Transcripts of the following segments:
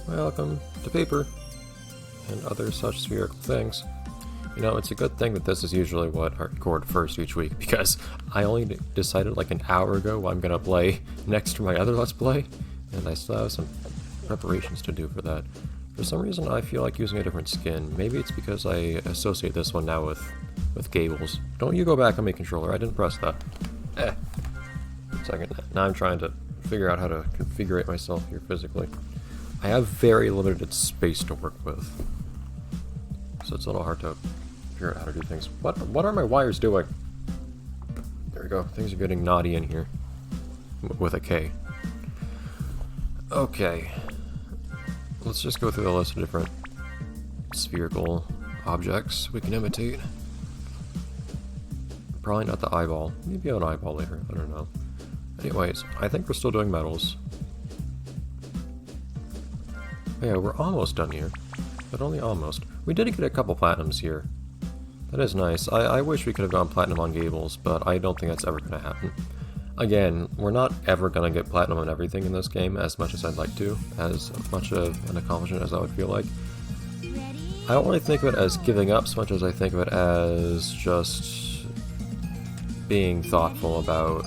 Welcome to paper and other such spherical things. You know, it's a good thing that this is usually what I record first each week, because I only decided like an hour ago what I'm gonna play next to my other Let's Play, and I still have some preparations to do for that. For some reason, I feel like using a different skin. Maybe it's because I associate this one now with Gables. Don't you go back on my controller, I didn't press that. Second, now I'm trying to figure out how to configure myself here physically. I have very limited space to work with, so it's a little hard to figure out how to do things. What are my wires doing? There we go. Things are getting naughty in here. With a K. Okay. Let's just go through the list of different spherical objects we can imitate. Probably not the eyeball. Maybe an eyeball later. I don't know. Anyways, I think we're still doing metals. Yeah, we're almost done here, but only almost. We did get a couple platinums here. That is nice. I wish we could have gone platinum on Gables, but I don't think that's ever going to happen. Again, we're not ever going to get platinum on everything in this game, as much as I'd like to, as much of an accomplishment as that would feel like. I don't really think of it as giving up so much as I think of it as just being thoughtful about...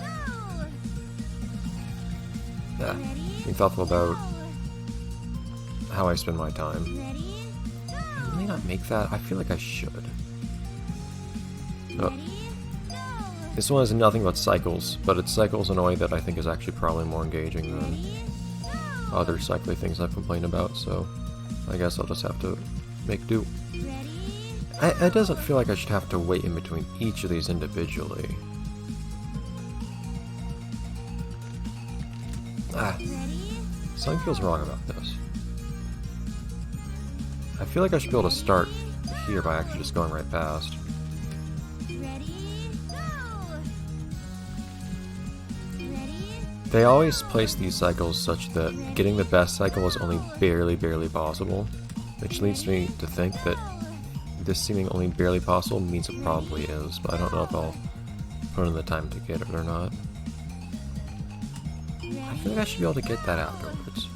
being thoughtful about how I spend my time. I may not make that. I feel like I should. Oh. This one is nothing but cycles, but it's cycles in a way that I think is actually probably more engaging than other cycly things I've complained about, so I guess I'll just have to make do. It doesn't feel like I should have to wait in between each of these individually. Something feels wrong about this. I feel like I should be able to start here by actually just going right past. They always place these cycles such that getting the best cycle is only barely possible, which leads me to think that this seeming only barely possible means it probably is, but I don't know if I'll put in the time to get it or not. I feel like I should be able to get that afterwards.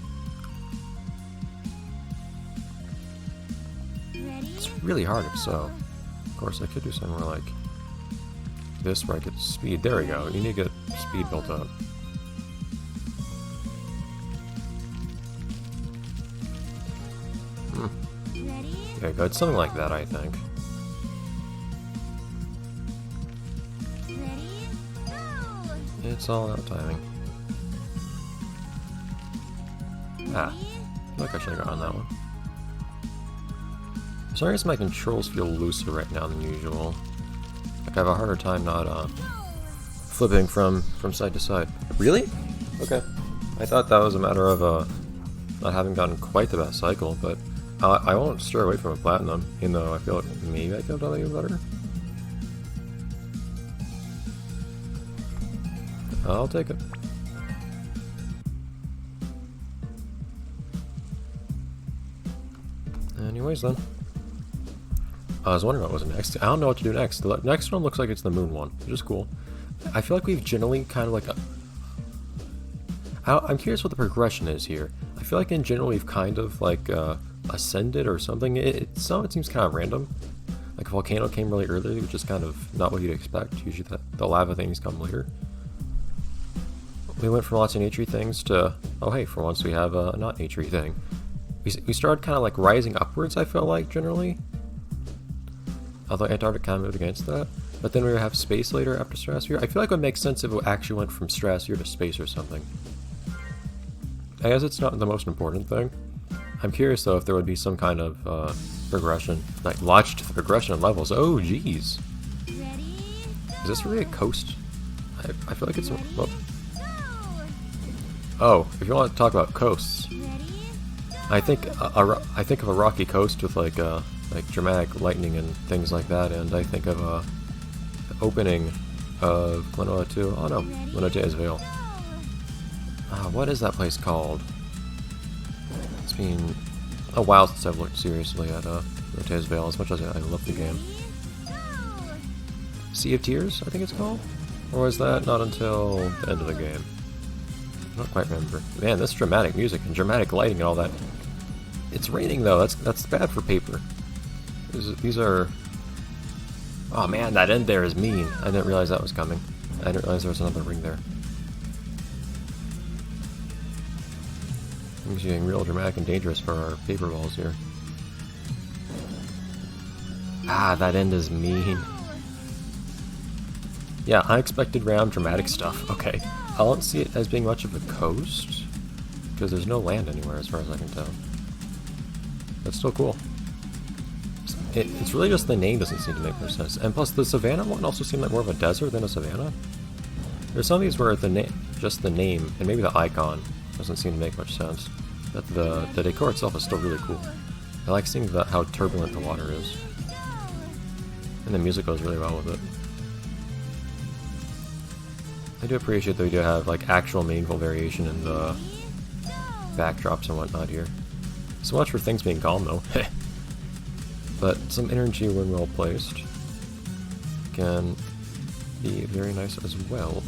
It's really hard if so. Of course, I could do something more like this where I get speed. There we go. You need to get speed built up. Okay, good. Something like that, I think. It's all about timing. I feel like I should have gotten that one. For some reason my controls feel looser right now than usual. Like I have a harder time not flipping from side to side. Really? Okay. I thought that was a matter of not having gotten quite the best cycle, but I won't stray away from a platinum, even though I feel like maybe I could have done it even better. I'll take it. Anyways then. I was wondering what was next. I don't know what to do next. The next one looks like it's the moon one, which is cool. I feel like we've generally kind of like I'm curious what the progression is here. I feel like in general we've kind of like ascended or something. It seems kind of random. Like a volcano came really early, which is kind of not what you'd expect. Usually the lava things come later. We went from lots of nature things to, oh hey, for once we have a not nature thing. We started kind of like rising upwards, I feel like, generally. Although Antarctica kind of moved against that. But then we would have space later after stratosphere. I feel like it would make sense if it actually went from stratosphere to space or something. I guess it's not the most important thing. I'm curious though if there would be some kind of progression, like logic to the progression of levels. Oh jeez. Is this really a coast? I feel like it's... Oh, if you want to talk about coasts, I think of a rocky coast with like dramatic lightning and things like that, and I think of the opening of Glenora 2. Oh no, Glenora Vale. What is that place called? It's been a while since I've looked seriously at Glenora Vale, as much as I love the game. Sea of Tears, I think it's called? Or was that not until the end of the game? I don't quite remember. Man, this dramatic music and dramatic lighting and all that It's raining though. That's bad for paper. These are. Oh man, that end there is mean. I didn't realize that was coming. I didn't realize there was another ring there. I'm getting real dramatic and dangerous for our paper balls here. Ah, that end is mean. Yeah, unexpected round dramatic stuff. Okay. I don't see it as being much of a coast, because there's no land anywhere as far as I can tell. That's still cool. It's really just the name doesn't seem to make more sense. And plus, the savannah one also seemed like more of a desert than a savannah. There's some of these where just the name, and maybe the icon, doesn't seem to make much sense. But the decor itself is still really cool. I like seeing how turbulent the water is. And the music goes really well with it. I do appreciate that we do have like actual meaningful variation in the backdrops and whatnot here. So much for things being calm though. But some energy when well placed can be very nice as well.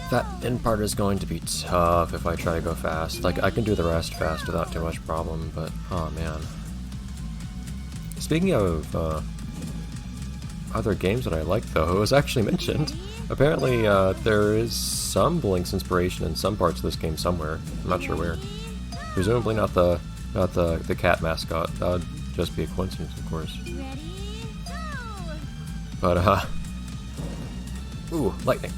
That end part is going to be tough if I try to go fast. Like, I can do the rest fast without too much problem, but oh man. Speaking of other games that I like though, it was actually mentioned. Apparently there is some Blinks inspiration in some parts of this game somewhere. I'm not sure where. Presumably not the cat mascot. That would just be a coincidence, of course. But ooh, lightning.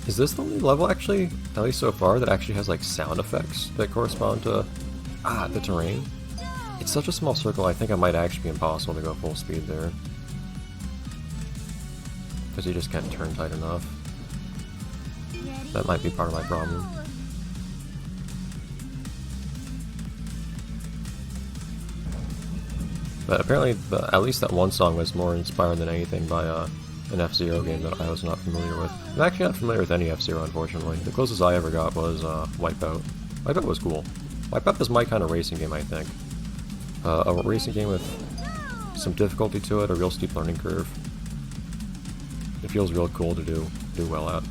Is this the only level actually, at least so far, that actually has like sound effects that correspond to the terrain? It's such a small circle, I think it might actually be impossible to go full speed there. Because you just can't turn tight enough. That might be part of my problem. But apparently, at least that one song was more inspired than anything by an F-Zero game that I was not familiar with. I'm actually not familiar with any F-Zero, unfortunately. The closest I ever got was Wipeout. Wipeout was cool. Wipeout is my kind of racing game, I think. A racing game with some difficulty to it, a real steep learning curve. It feels real cool to do well at.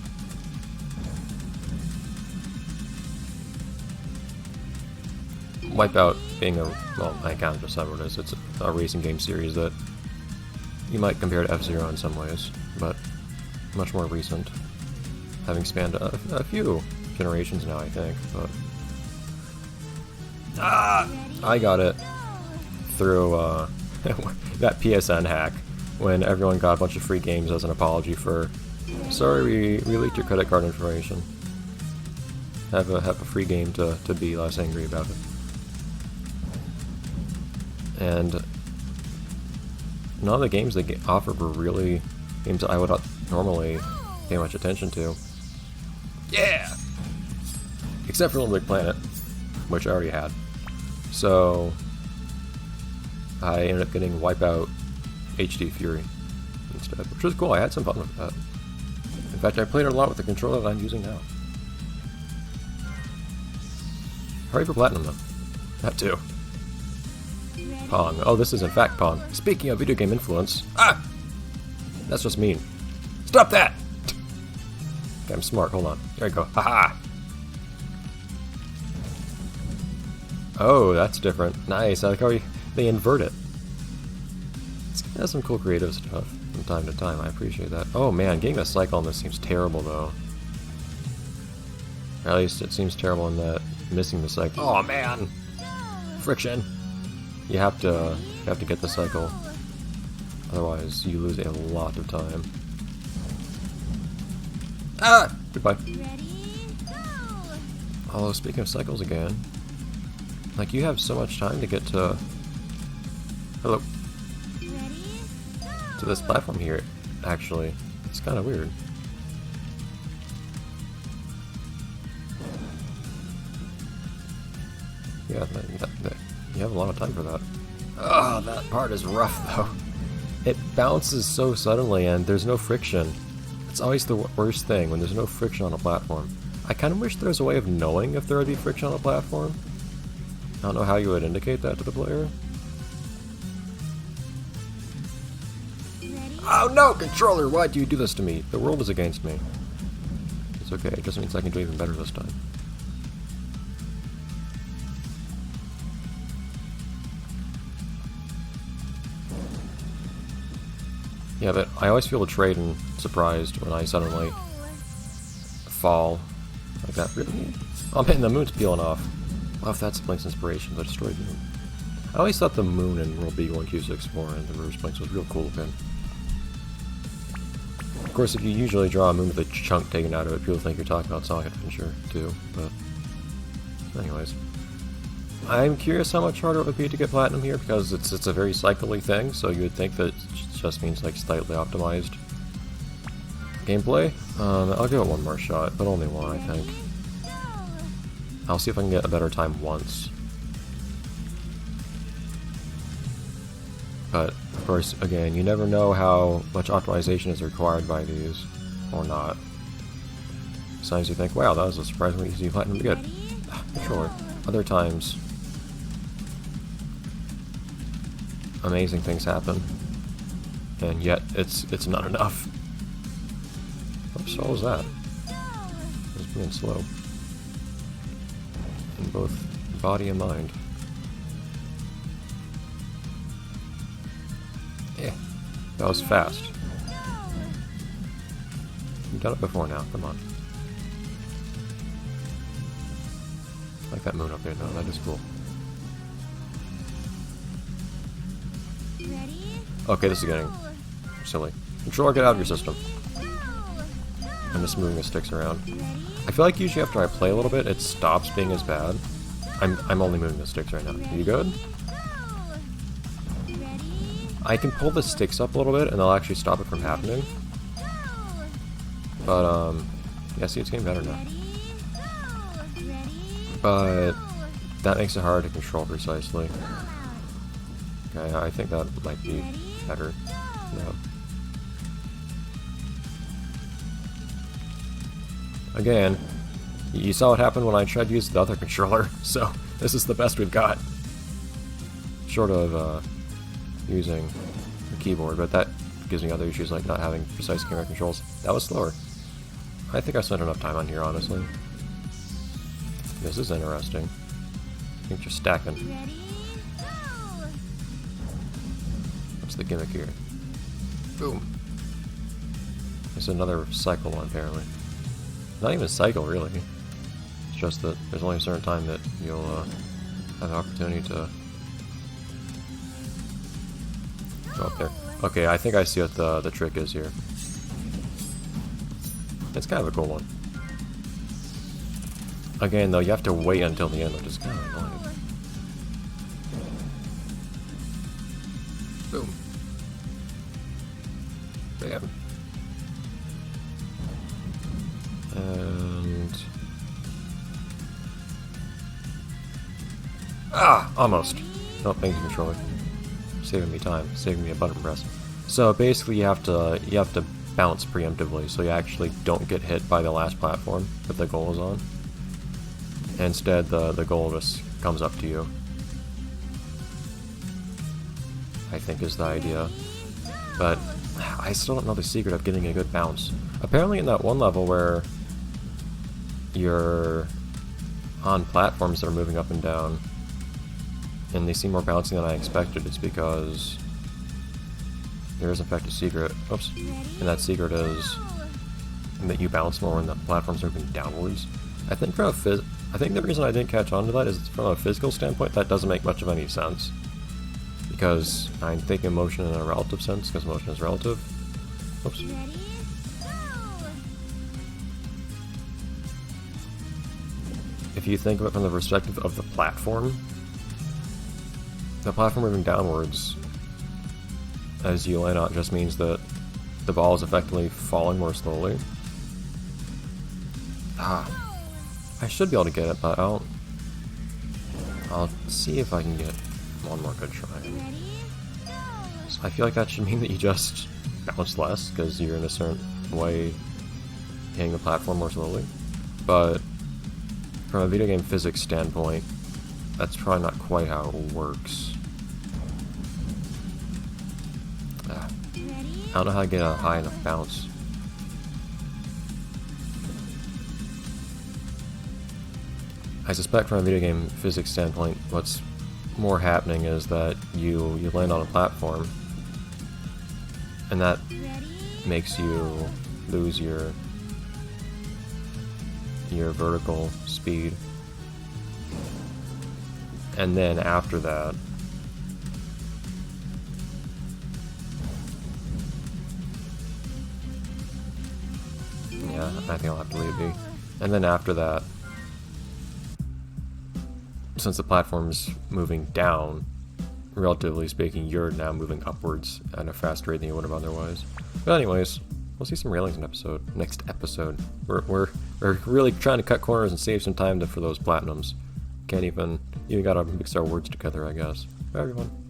Wipeout being well, I can't just say what it is. It's a racing game series that you might compare to F-Zero in some ways, but much more recent. Having spanned a few generations now, I think, but... I got it through that PSN hack, when everyone got a bunch of free games as an apology for, sorry, we leaked your credit card information. Have a free game to be less angry about it. And none of the games they offered were really games that I would normally pay much attention to. Yeah! Except for Little Big Planet, which I already had. So I ended up getting Wipeout HD Fury instead, which was cool. I had some fun with that. In fact, I played it a lot with the controller that I'm using now. Hurry for Platinum, though. That too. Pong. Oh, this is in fact Pong. Speaking of video game influence... That's just mean. Stop that! Okay, I'm smart. Hold on. There you go. Haha! Oh, that's different. Nice. I like how they invert it. It's got some cool creative stuff from time to time. I appreciate that. Oh man, getting the cycle on this seems terrible though. Or at least it seems terrible in that missing the cycle. Oh man! Friction! You have to get the cycle. Otherwise, you lose a lot of time. Goodbye. Although, speaking of cycles again, like, you have so much time to get to... Hello. To this platform here, actually. It's kind of weird. Yeah, you have a lot of time for that. Oh, that part is rough, though. It bounces so suddenly, and there's no friction. It's always the worst thing, when there's no friction on a platform. I kind of wish there was a way of knowing if there would be friction on a platform. I don't know how you would indicate that to the player. Oh no, controller! Why do you do this to me? The world is against me. It's okay, it just means I can do even better this time. Yeah, but I always feel betrayed and surprised when I suddenly fall like that. Really? Oh man, the moon's peeling off. Well, if that's Blink's inspiration, the destroyed moon. I always thought the moon in World B1Q64 and the Reverse Blinks was real cool looking. Of course, if you usually draw a moon with a chunk taken out of it, people think you're talking about Sonic Adventure too, but anyways. I'm curious how much harder it would be to get Platinum here, because it's a very cycly thing, so you would think that it just means like slightly optimized gameplay. I'll give it one more shot, but only one, I think. I'll see if I can get a better time once. But, of course, again, you never know how much optimization is required by these, or not. Sometimes you think, wow, that was a surprisingly easy Platinum to get. Sure. Other times, amazing things happen, and yet it's not enough. Oops, what was that? It was being slow. In both body and mind. Yeah, that was fast. You've done it before now, come on. I like that moon up there though, that is cool. Okay, this is getting silly. Controller, get out of your system. I'm just moving the sticks around. I feel like usually after I play a little bit, it stops being as bad. I'm only moving the sticks right now. Are you good? I can pull the sticks up a little bit and they'll actually stop it from happening. But, yeah, see, it's getting better now. But that makes it hard to control precisely. Okay, I think that might be better. No. Again, you saw what happened when I tried to use the other controller, so this is the best we've got. Short of using the keyboard, but that gives me other issues like not having precise camera controls. That was slower. I think I spent enough time on here, honestly. This is interesting. I think you're stacking. What's the gimmick here? Boom. There's another cycle one, apparently. Not even a cycle, really. It's just that there's only a certain time that you'll have an opportunity to go up there. Okay, I think I see what the trick is here. It's kind of a cool one. Again, though, you have to wait until the end, which is kind of annoying. Boom. Bam. And... ah! Almost. Oh, thank you, controller. Saving me time. Saving me a button press. So basically you have to bounce preemptively, so you actually don't get hit by the last platform that the goal is on. Instead, the goal just comes up to you. I think is the idea. But I still don't know the secret of getting a good bounce. Apparently in that one level where you're on platforms that are moving up and down, and they seem more bouncy than I expected, it's because there is in fact a secret. Oops. And that secret is that you bounce more when the platform's moving downwards. I think the reason I didn't catch on to that is from a physical standpoint that doesn't make much of any sense. Because I'm thinking motion in a relative sense, because motion is relative. Oops. If you think of it from the perspective of the platform moving downwards as you land on just means that the ball is effectively falling more slowly. I should be able to get it, but I'll see if I can get one more good try. So I feel like that should mean that you just bounce less, because you're in a certain way hitting the platform more slowly. But from a video game physics standpoint, that's probably not quite how it works. I don't know how to get a high enough bounce. I suspect from a video game physics standpoint, what's more happening is that you land on a platform, And that makes you lose your vertical speed. And then after that, yeah, I think I'll have to leave it be. And then after that, since the platform's moving down, relatively speaking, you're now moving upwards at a faster rate than you would have otherwise. But anyways, we'll see some railings next episode. We're really trying to cut corners and save some time for those platinums. Can't even gotta mix our words together, I guess. Bye everyone.